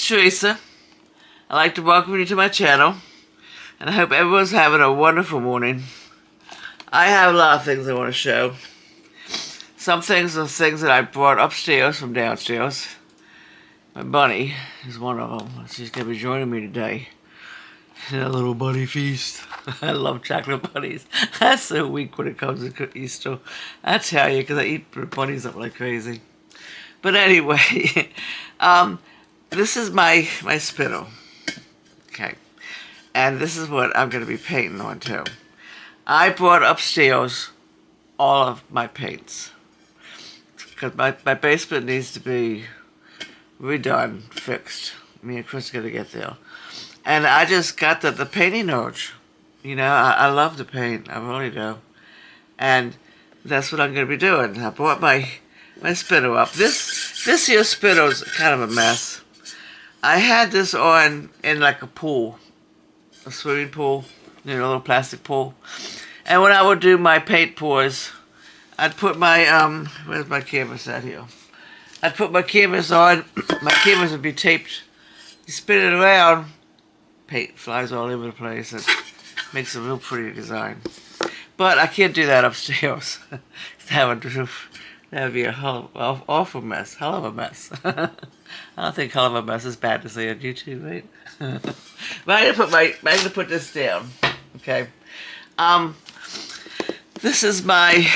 Teresa. I'd like to welcome you to my channel, and I hope everyone's having a wonderful morning. I have a lot of things I want to show. Some things are things that I brought upstairs from downstairs. My bunny is one of them. She's going to be joining me today in a little bunny feast. I love chocolate bunnies. I'm so weak when it comes to Easter. I tell you, because I eat bunnies up like crazy. But anyway, this is my spittle. Okay. And this is what I'm going to be painting on too. I brought upstairs all of my paints. Because my basement needs to be redone, fixed. Me and Chris are going to get there. And I just got the painting urge. You know, I love to paint. I really do. And that's what I'm going to be doing. I brought my spittle up. This here spittle's kind of a mess. I had this on in like a pool. A swimming pool. You know, a little plastic pool. And when I would do my paint pours, I'd put my, where's my canvas at here? I'd put my canvas on. My canvas would be taped. You spin it around, paint flies all over the place. It makes a real pretty design. But I can't do that upstairs. That would be a awful mess. Hell of a mess. I don't think hell of a mess is bad to say on YouTube, right? But I'm gonna put this down. Okay. This is my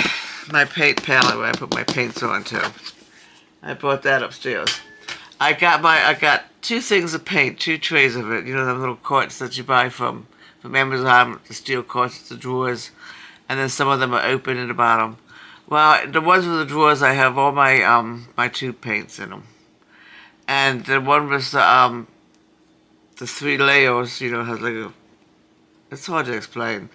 paint palette where I put my paints on too. I brought that upstairs. I got two things of paint, two trays of it. You know, the little carts that you buy from Amazon, the steel carts, the drawers, and then some of them are open in the bottom. Well, the ones with the drawers, I have all my tube paints in them, and the one with the 3 layers. You know, has like a. It's hard to explain.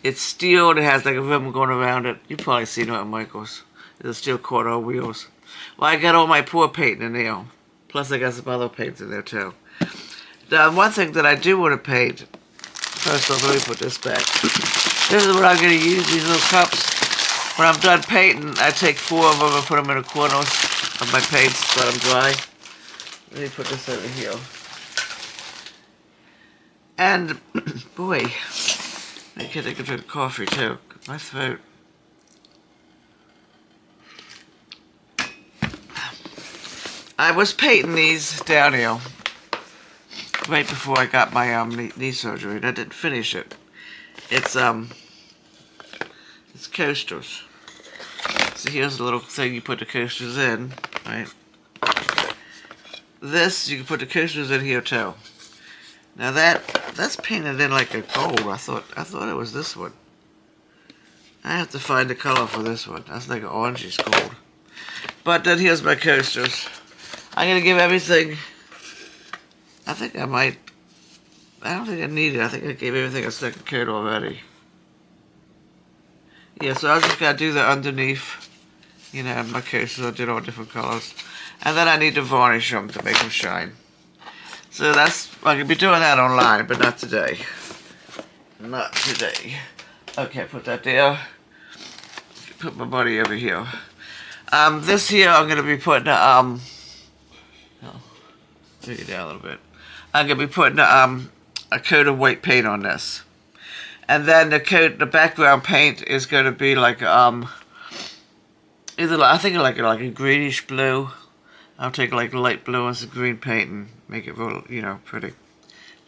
It's steel and it has like a rim going around it. You've probably seen it at Michael's. It's a steel cord on wheels. Well, I got all my pour paint in there. Plus I got some other paints in there too. The one thing that I do want to paint, first off, let me put this back. This is what I'm going to use, these little cups. When I'm done painting, I take 4 of them and put them in the corners of my paints, let them dry. Let me put this over here. And, boy, I can't take a drink of coffee too. My throat. I was painting these down here right before I got my knee surgery, and I didn't finish it. It's coasters. So here's a little thing you put the coasters in, right? This you can put the coasters in here too. Now that's painted in like a gold. I thought it was this one. I have to find the color for this one. That's like an orangish gold. But then here's my coasters. I'm gonna give everything. I think I might. I don't think I need it. I think I gave everything a second coat already. Yeah, so I was just gonna do the underneath. You know, my coasters I did all different colors, and then I need to varnish them to make them shine. So that's, I could be doing that online, but not today. Not today. Okay, put that there. Put my buddy over here. This here I'm gonna be putting take it down a little bit. I'm gonna be putting a coat of white paint on this, and then the background paint is gonna be like either I think like a greenish blue. I'll take like light blue and some green paint and make it real, you know, pretty.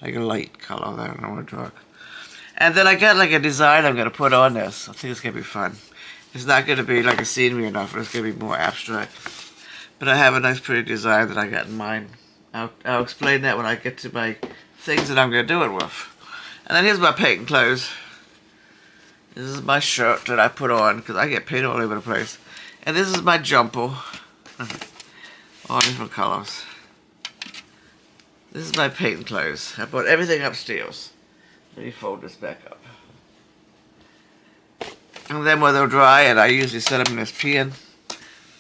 Like a light color there, I don't want to dark. And then I got like a design I'm going to put on this. I think it's going to be fun. It's not going to be like a scenery or nothing, it's going to be more abstract. But I have a nice pretty design that I got in mind. I'll explain that when I get to my things that I'm going to do it with. And then here's my painting clothes. This is my shirt that I put on because I get paint all over the place. And this is my jumper. All different colors. This is my painting clothes. I brought everything upstairs. Let me fold this back up. And then when they're dry, and I usually set them in this pan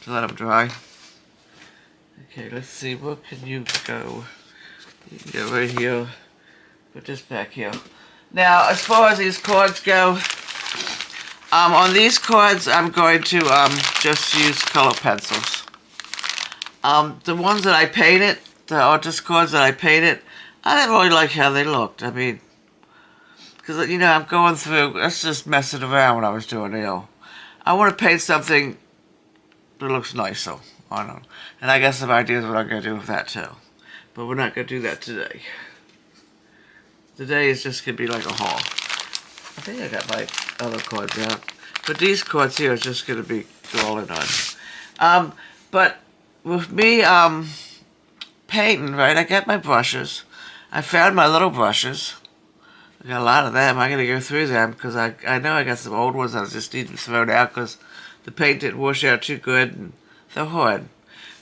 to let them dry. Okay, let's see, where can you go? You can go right here. Put this back here. Now, as far as these cards go, on these cards, I'm going to just use color pencils. The ones that I painted, the artist cards that I painted, I didn't really like how they looked. I mean, because, you know, I'm going through, that's just messing around when I was doing it. I want to paint something that looks nice, so I don't know. And I got some ideas what I'm going to do with that, too. But we're not going to do that today. Today is just going to be like a haul. I think I got my other cards out. But these cards here are just going to be rolling on. But with me painting, right, I got my brushes. I found my little brushes. I got a lot of them. I'm going to go through them because I know I got some old ones I just need to throw out because the paint didn't wash out too good and they're hard.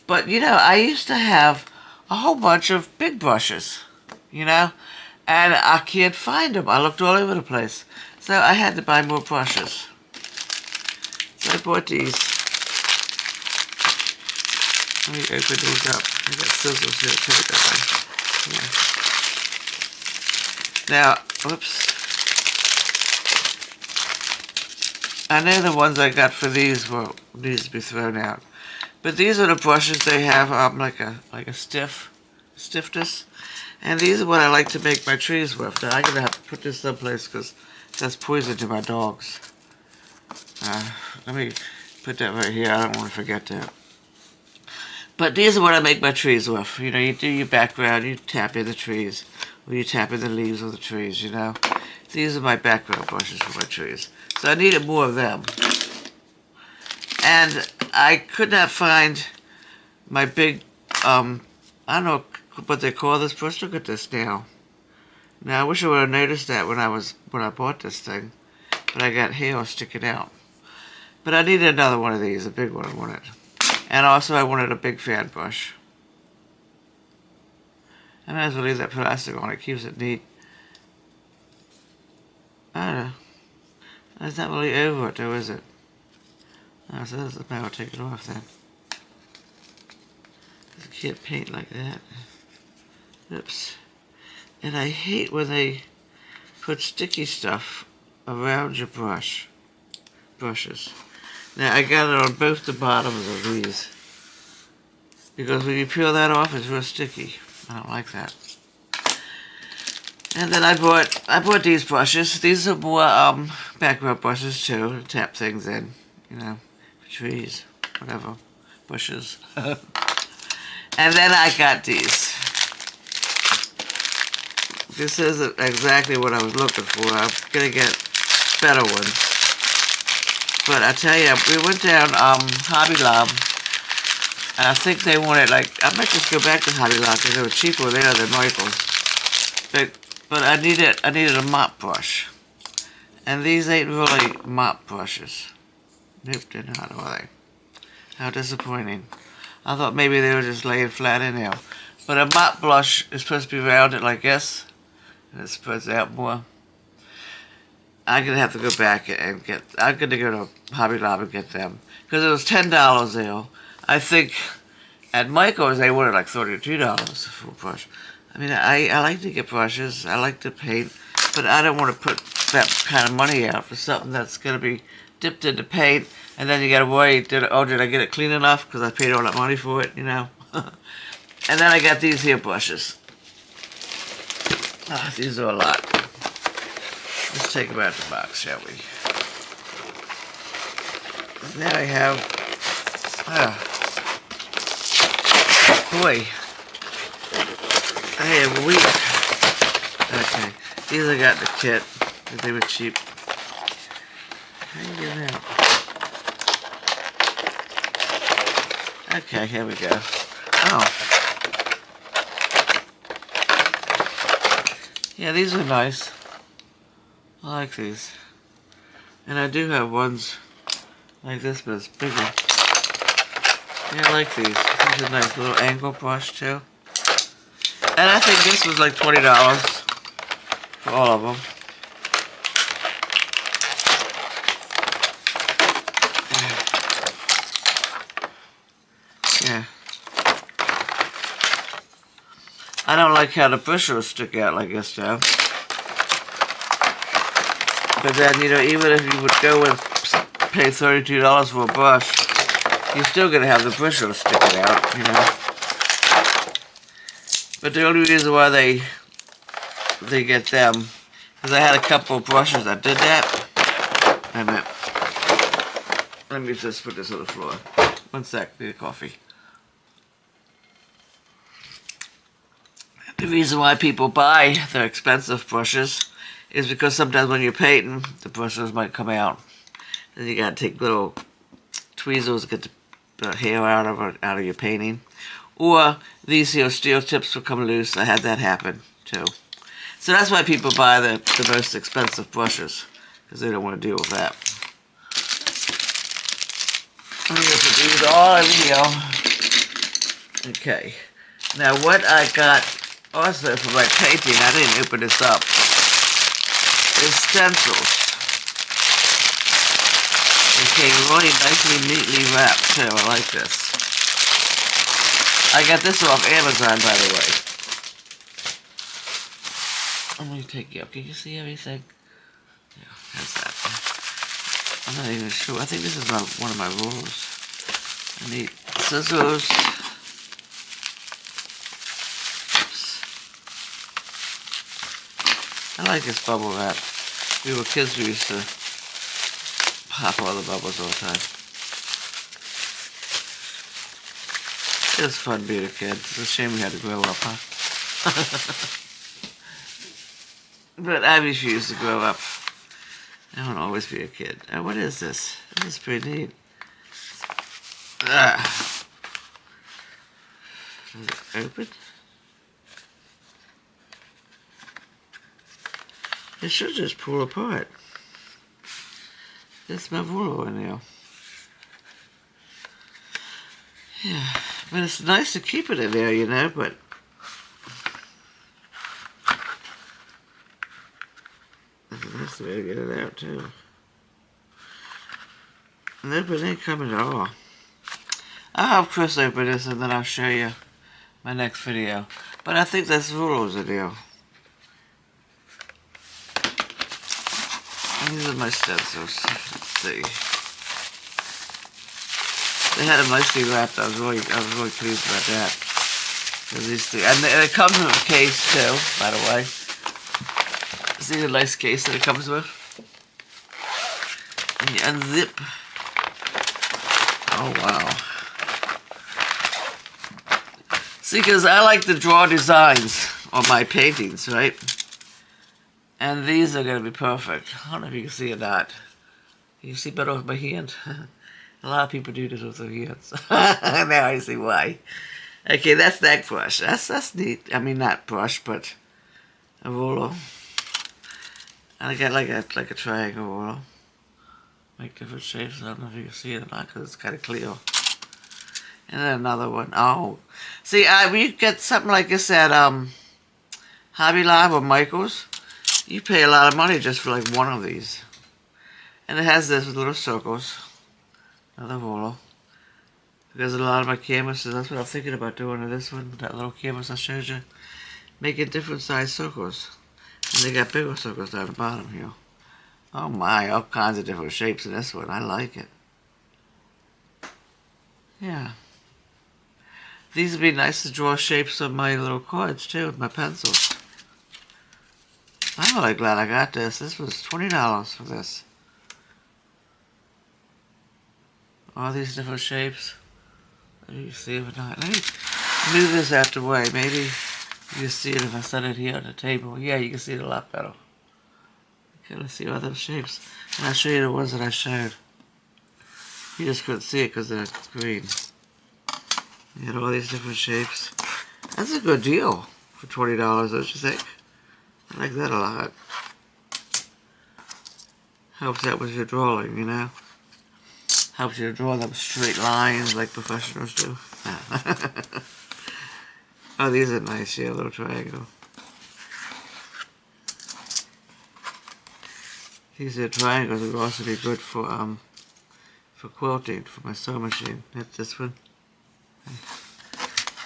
But, you know, I used to have a whole bunch of big brushes, you know, and I can't find them. I looked all over the place. So I had to buy more brushes. So I bought these. Let me open these up. I got scissors here too, don't I? Yeah. Now, whoops. I know the ones I got for these will need to be thrown out. But these are the brushes they have like a stiffness. And these are what I like to make my trees with. Now I'm gonna have to put this someplace because that's poison to my dogs. Let me put that right here. I don't want to forget that. But these are what I make my trees with. You know, you do your background, you tap in the trees, or you tap in the leaves of the trees, you know. These are my background brushes for my trees. So I needed more of them. And I could not find my big, I don't know what they call this brush. Look at this now. Now, I wish I would have noticed that when I bought this thing. But I got hair sticking out. But I needed another one of these, a big one I wanted. And also I wanted a big fan brush. I might as well leave that plastic on, it keeps it neat. I don't know. That's not really over it though, is it? Oh, so that's the power, take it off then. You can't paint like that. Oops. And I hate when they put sticky stuff around your brushes. Now I got it on both the bottoms of these. Because when you peel that off, it's real sticky. I don't like that. And then I bought these brushes. These are more background brushes too, to tap things in, you know, for trees, whatever, bushes. And then I got these. This isn't exactly what I was looking for. I'm gonna get better ones. But I tell you, we went down Hobby Lobby, and I think they wanted, like, I might just go back to Hobby Lobby because they were cheaper there than Michael's. But I needed a mop brush. And these ain't really mop brushes. Nope, they're not, are they? How disappointing. I thought maybe they were just laying flat in there. But a mop brush is supposed to be rounded like this. And it spreads out more. I'm going to have to go back and get... I'm going to go to Hobby Lobby and get them. Because it was $10 there. I think at Michael's they wanted like $32 for a brush. I mean, I like to get brushes. I like to paint. But I don't want to put that kind of money out for something that's going to be dipped into paint. And then you got to worry, did I get it clean enough? Because I paid all that money for it, you know. And then I got these here brushes. Oh, these are a lot. Let's take them out of the box, shall we? Now I have... boy. I have wheat. Okay. These I got in the kit. Because they were cheap. How do you get them out? Okay, here we go. Oh. Yeah, these are nice. I like these. And I do have ones like this, but it's bigger. Yeah, I like these. These are nice. Little angle brush, too. And I think this was like $20 for all of them. Yeah. I don't like how the bristles stick out like this, though. But then, you know, even if you would go and pay $32 for a brush, you're still going to have the bristles sticking out, you know. But the only reason why they get them, because I had a couple of brushes that did that. Wait a minute. Let me just put this on the floor. One sec, need a coffee. The reason why people buy their expensive brushes is because sometimes when you're painting, the brushes might come out. Then you gotta take little tweezers to get the hair out of your painting. Or these here steel tips will come loose. I had that happen too. So that's why people buy the most expensive brushes, because they don't want to deal with that. I'm going to put these all over here. Okay. Now what I got also for my painting, I didn't open this up, is stencils. They came really nicely, neatly wrapped too. I like this. I got this off Amazon, by the way. Let me take you up. Can you see everything? Yeah, how's that? I'm not even sure. I think this is one of my rulers. I need scissors. Oops. I like this bubble wrap. We were kids, we used to pop all the bubbles all the time. It was fun being a kid. It's a shame we had to grow up, huh? But I refuse to grow up. I don't always be a kid. Oh, what is this? This is pretty neat. Ugh. Does it open? It should just pull apart. That's my ruler in there. Yeah, but it's nice to keep it in there, you know, but that's the way to get it out, too. Nope, it ain't coming at all. I'll have Chris open this and then I'll show you my next video. But I think that's rulers in there. These are my stencils. Let's see. They had them nicely wrapped. I was really pleased about that. These three, and it comes with a case too, by the way. See the nice case that it comes with? And you unzip. Oh wow. See, because I like to draw designs on my paintings, right? And these are going to be perfect. I don't know if you can see it or not. Can you see better with my hand? A lot of people do this with their hands. Now I see why. Okay, that's that brush. That's neat. I mean, not brush, but a ruler. And I got like a triangle ruler. Make different shapes. I don't know if you can see it or not because it's kind of clear. And then another one. Oh, see, we get something like this at Hobby Lobby or Michael's. You pay a lot of money just for like one of these. And it has this with little circles. Another ruler. Because a lot of my canvases, that's what I'm thinking about doing to this one. That little canvas I showed you. Making different size circles. And they got bigger circles down the bottom here. Oh my, all kinds of different shapes in this one. I like it. Yeah. These would be nice to draw shapes on my little cards too with my pencils. I'm really glad I got this. This was $20 for this. All these different shapes. Let me see if not. Let me move this out the way. Maybe you can see it if I set it here on the table. Yeah, you can see it a lot better. Okay, let's see all those shapes. And I'll show you the ones that I showed. You just couldn't see it because of the screen. You had all these different shapes. That's a good deal for $20, don't you think? I like that a lot. Helps out with your drawing, you know? Helps you to draw them straight lines like professionals do. Oh, these are nice, yeah, little triangle. These are triangles would also be good for quilting, for my sewing machine. That's this one.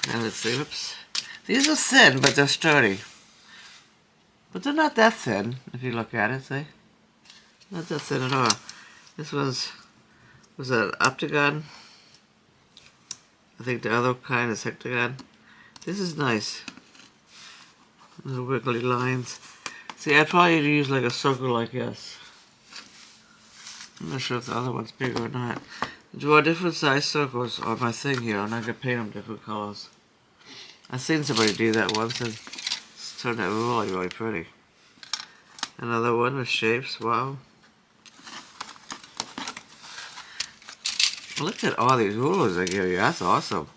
Now let's see, whoops. These are thin, but they're sturdy. But they're not that thin, if you look at it, see? Not that thin at all. This was an octagon. I think the other kind is hectagon. This is nice. Little wiggly lines. See, I'd probably use like a circle like this. I'm not sure if the other one's big or not. Draw different size circles on my thing here, and I can paint them different colors. I've seen somebody do that once, and it's turned out really, really pretty. Another one with shapes, wow. Look at all these rulers they give you, that's awesome.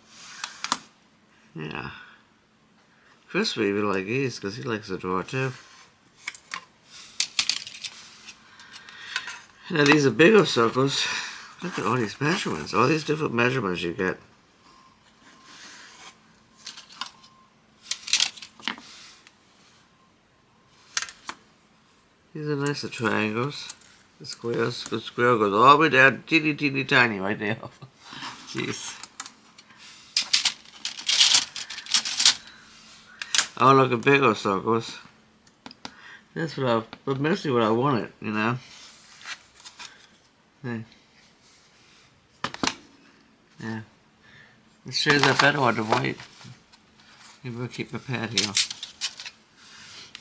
Yeah. Chris would even like these, because he likes to draw too. Now these are bigger circles. Look at all these measurements, all these different measurements you get. These are nice triangles. The squares, the square goes all the way down, teeny tiny right there. Jeez. I want to look at bigger circles. That's but mostly what I wanted, you know. Yeah. It shows up better on the white. Maybe I'll keep my pad here.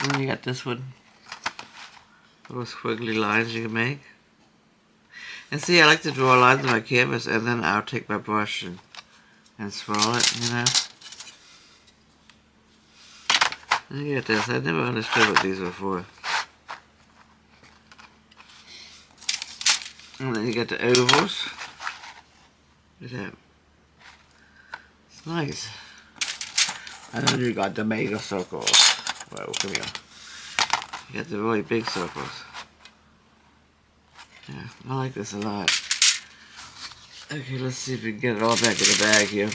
And then you got this one. Little squiggly lines you can make. And see, I like to draw lines on my canvas, and then I'll take my brush and swirl it, you know. And you get this. I never understood what these were for. And then you get the ovals. Look at that. It's nice. And then you got the mega circles. Well, come here. You got the really big circles. Yeah, I like this a lot. Okay, let's see if we can get it all back in the bag here.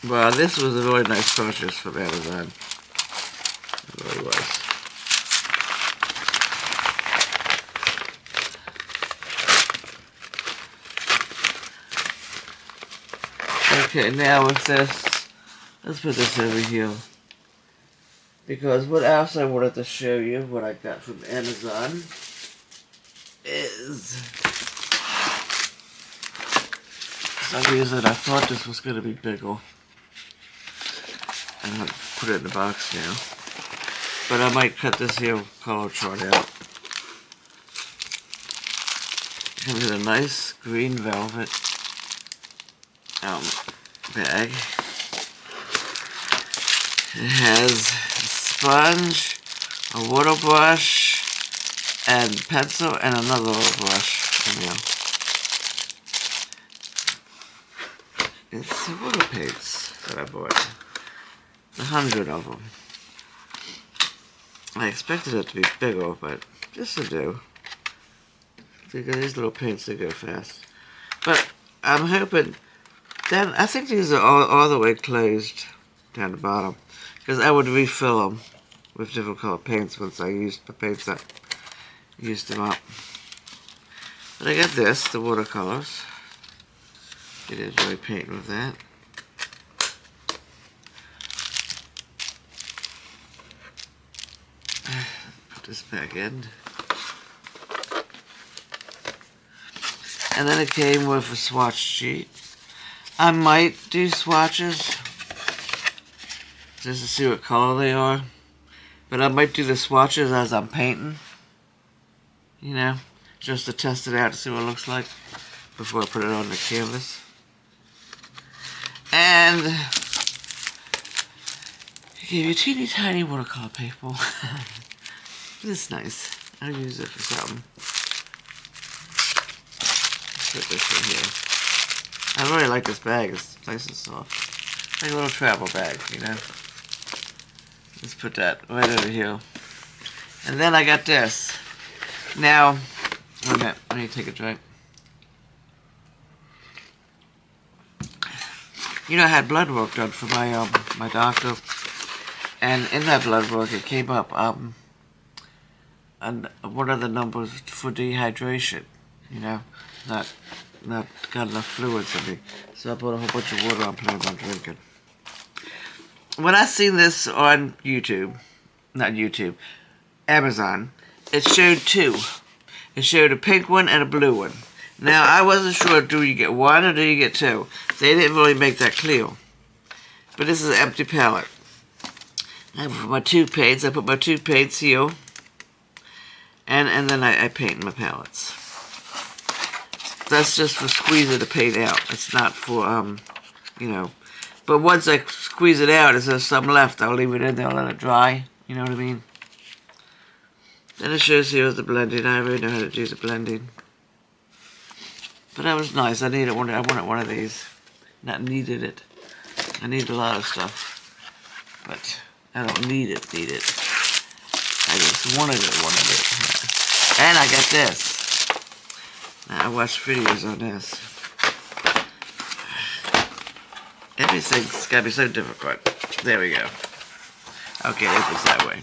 Well, this was a really nice purchase from Amazon. It really was. Okay, now with this, let's put this over here. Because what else I wanted to show you, what I got from Amazon, is for some reason I thought this was going to be bigger. I'm going to put it in the box now. But I might cut this here color chart out. It comes in a nice green velvet bag. It has a sponge, a water brush, and pencil, and another little brush in here. It's water paints that I bought. 100 of them. I expected it to be bigger, but this will do. Because these little paints, they go fast. But I'm hoping, then I think these are all the way closed down the bottom. Because I would refill them with different color paints once I used the paints up. Used them up. But I got this, the watercolors. Did enjoy painting with that. Put this back in. And then it came with a swatch sheet. I might do swatches just to see what color they are. But I might do the swatches as I'm painting. You know, just to test it out to see what it looks like before I put it on the canvas. And he gave you teeny tiny watercolor paper. This is nice. I'll use it for something. Put this in here. I really like this bag. It's nice and soft. Like a little travel bag, you know. Let's put that right over here. And then I got this. Now, wait a minute. I need to take a drink. You know, I had blood work done for my doctor, and in that blood work it came up and one of the numbers for dehydration. You know, not got enough fluids in me, so I put a whole bunch of water. I'm planning on drinking. When I seen this on Amazon, it showed two. It showed a pink one and a blue one. Now, I wasn't sure, do you get one or do you get two? They didn't really make that clear. But this is an empty palette. And for my two paints, I put my two paints here. And then I paint my palettes. That's just for squeezing the paint out. It's not for, you know. But once I squeeze it out, if there's some left, I'll leave it in there, I'll let it dry. You know what I mean? Then it shows here the blending. I already know how to do the blending. But that was nice. I wanted one of these. Not needed it. I need a lot of stuff. But I don't need it. I just wanted it. And I got this. Now, I watched videos on this. Everything's gotta be so difficult. There we go. Okay, that was that way.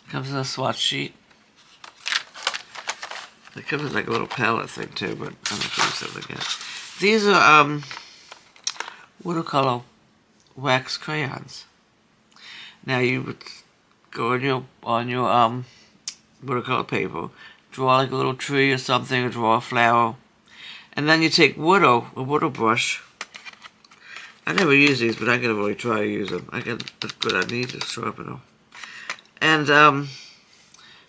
Comes in a swatch sheet. It comes with like a little palette thing too, but I'm gonna show you something again. These are watercolor wax crayons. Now you would go on your watercolor paper, draw like a little tree or something, or draw a flower, and then you take a water brush. I never use these, but I'm gonna really try to use them. I get good. I need to sharpen them, and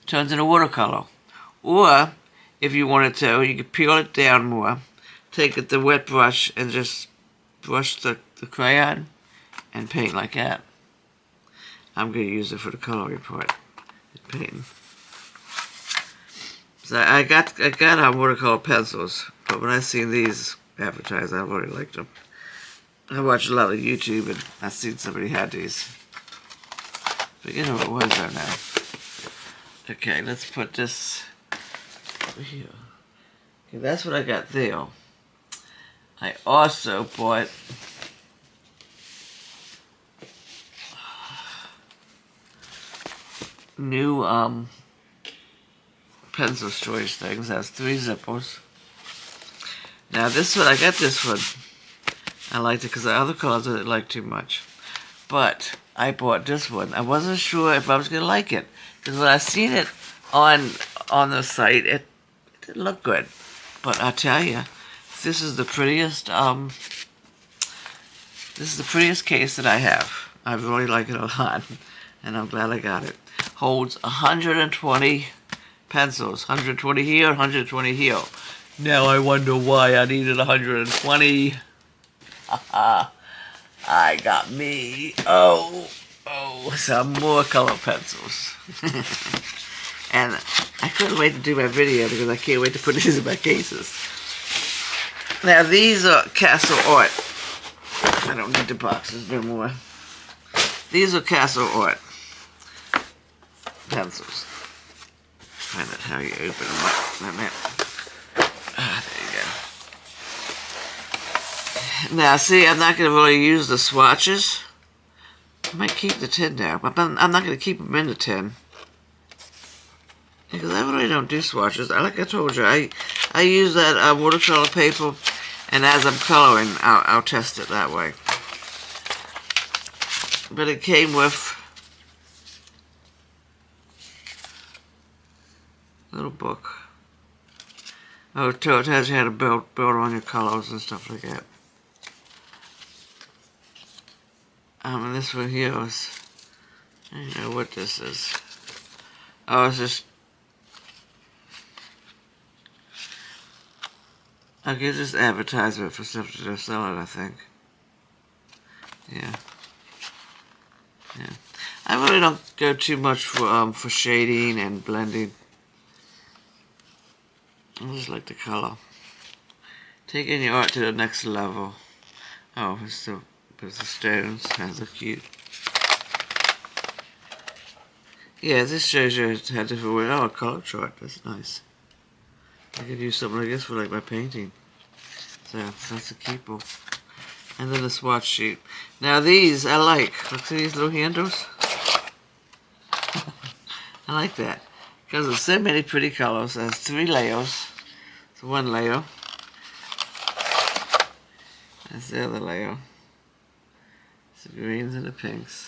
turns into watercolor. Or if you wanted to, you could peel it down more, take the wet brush and just brush the crayon and paint like that. I'm going to use it for the coloring part. Painting. So I got watercolor pencils, but when I seen these advertised, I really liked them. I watched a lot of YouTube and I seen somebody had these. Forget who it was though now. Okay, let's put this over here. Okay, that's what I got there. I also bought new pencil storage things. Has 3 zippers. Now this one, I got this one. I liked it because the other colors I didn't like too much. But I bought this one. I wasn't sure if I was going to like it. Because when I seen it on the site, it didn't look good. But I tell you, this is the prettiest case that I have. I really like it a lot. And I'm glad I got it. Holds 120 pencils. 120 here, 120 here. Now I wonder why I needed 120. I got me. Some more color pencils. And I couldn't wait to do my video because I can't wait to put these in my cases. Now these are Castle Art. I don't need the boxes no more. These are Castle Art pencils. Find out how you open them up. There you go. Now see, I'm not going to really use the swatches. I might keep the tin now, but I'm not going to keep them in the tin. Because I really don't do swatches. Like I told you, I use that watercolor paper, and as I'm coloring, I'll test it that way. But it came with a little book. Oh, it tells you how to build on your colors and stuff like that. And this one here is, I don't know what this is. Oh, it's just, I guess it's advertisement for stuff that they're selling, I think. Yeah. I really don't go too much for shading and blending. I just like the color. Taking your art to the next level. Oh, it's the stones. Those are cute. Yeah, this shows you how different way. Oh, a color chart. That's nice. I could use something like this for like my painting. So that's a keeper. And then the swatch sheet. Now these I like. Look, see these little handles? I like that. Because there's so many pretty colors. There's 3 layers. It's 1 layer. That's the other layer. It's the greens and the pinks.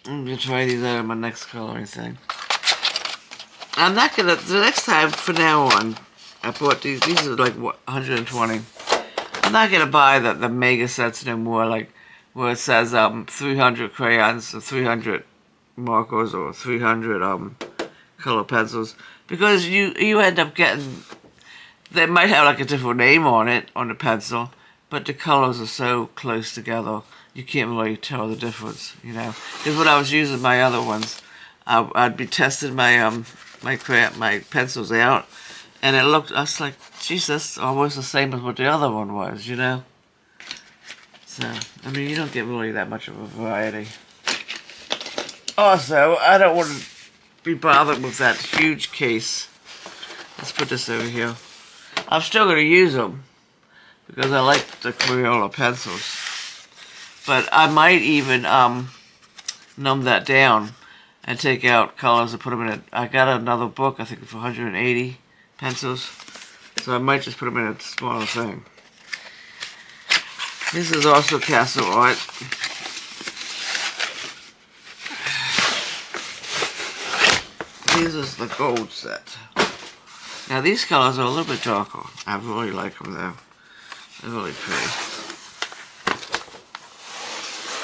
I'm going to try these out on my next coloring thing. I'm not going to, the next time from now on, I bought these. These are like what, 120. I'm not gonna buy the mega sets no more. Like where it says 300 crayons or 300 markers or 300 color pencils, because you end up getting, they might have like a different name on it on the pencil, but the colors are so close together you can't really tell the difference, you know. Because when I was using my other ones, I'd be testing my my pencils out, and I was like, geez, that's almost the same as what the other one was, you know. So I mean, you don't get really that much of a variety. Also, I don't want to be bothered with that huge case. Let's put this over here. I'm still going to use them because I like the Crayola pencils. But I might even numb that down and take out colors and put them in it. I got another book, I think for 180 pencils. So I might just put them in a smaller thing. This is also Castle Art. This is the gold set. Now these colors are a little bit darker. I really like them though. They're really pretty.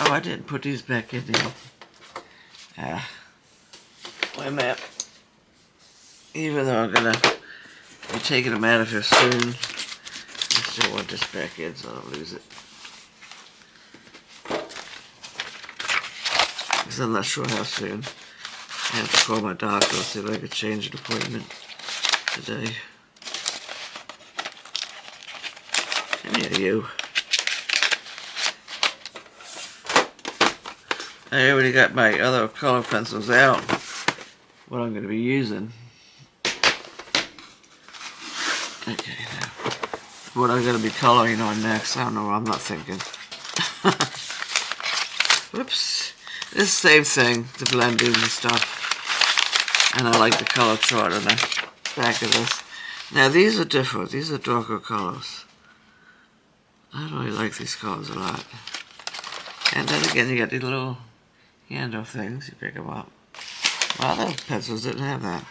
Oh, I didn't put these back in there. Wait a minute. Even though I'm gonna be taking them out of here soon, I still want this back in so I don't lose it. Because I'm not sure how soon. I have to call my doctor and see if I can change an appointment today. Come here, you. I already got my other color pencils out, what I'm going to be using. Okay, now, what I'm going to be coloring on next, I don't know, I'm not thinking. Whoops. It's the same thing, the blending and stuff. And I like the color chart on the back of this. Now these are different, these are darker colors. I really like these colors a lot. And then again you got these little handle things, you pick them up. Well, those pencils didn't have that.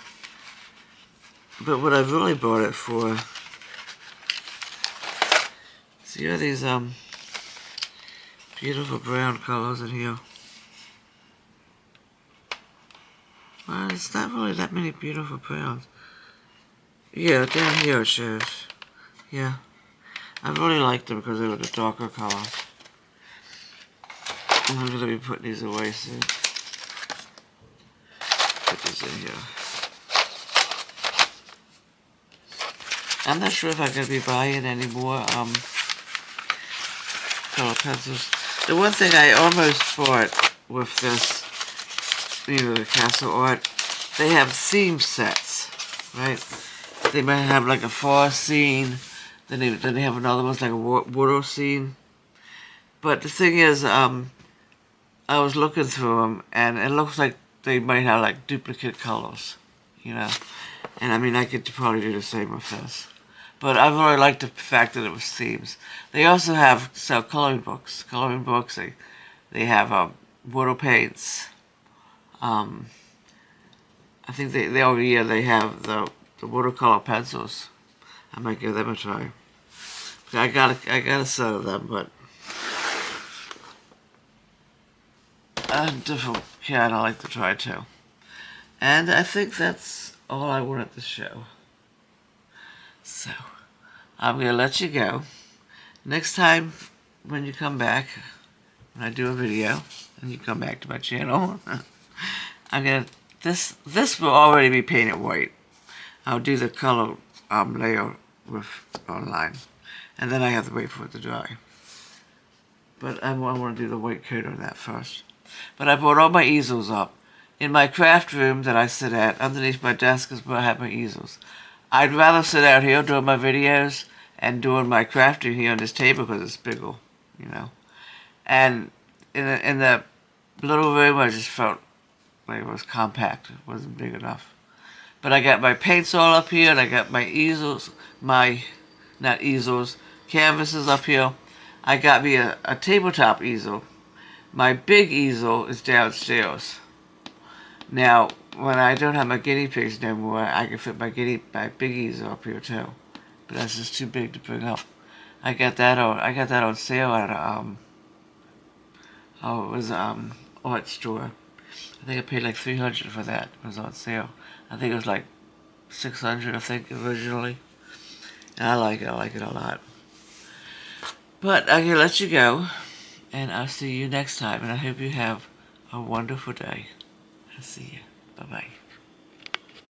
But what I've really bought it for, see all these beautiful brown colors in here. Well, it's not really that many beautiful browns. Yeah, down here it shows. Yeah. I really like them because they were the darker colors. I'm going to be putting these away soon. Put these in here. I'm not sure if I'm going to be buying any more color pencils. The one thing I almost bought with this, you know, the Castle Art, they have theme sets, right? They might have like a forest scene, then they have another one like a water scene. But the thing is, I was looking through them, and it looks like they might have like duplicate colors, you know. And I mean, I could probably do the same with this. But I really liked the fact that it was themes. They also sell coloring books. Coloring books. They have water paints. I think every year they have the watercolor pencils. I might give them a try. I got a set of them, but a different kind I like to try too. And I think that's all I wanted to show. So I'm gonna let you go. Next time when you come back, when I do a video and you come back to my channel, I'm gonna this will already be painted white. I'll do the color layer with online, and then I have to wait for it to dry. But I want to do the white coat on that first. But I brought all my easels up. In my craft room that I sit at, underneath my desk is where I have my easels. I'd rather sit out here doing my videos and doing my crafting here on this table because it's bigger, you know. And in the little room, I just felt like it was compact. It wasn't big enough. But I got my paints all up here, and I got my easels, not easels, canvases up here. I got me a tabletop easel. My big easel is downstairs. Now, when I don't have my guinea pigs no more, I can fit my big easel up here too. but that's just too big to bring up. I got that on sale at it was art store. I think I paid like $300 for that. It was on sale. I think it was like $600. I think originally. And I like it a lot. But I'm gonna let you go, and I'll see you next time. And I hope you have a wonderful day. I'll see you. Bye bye.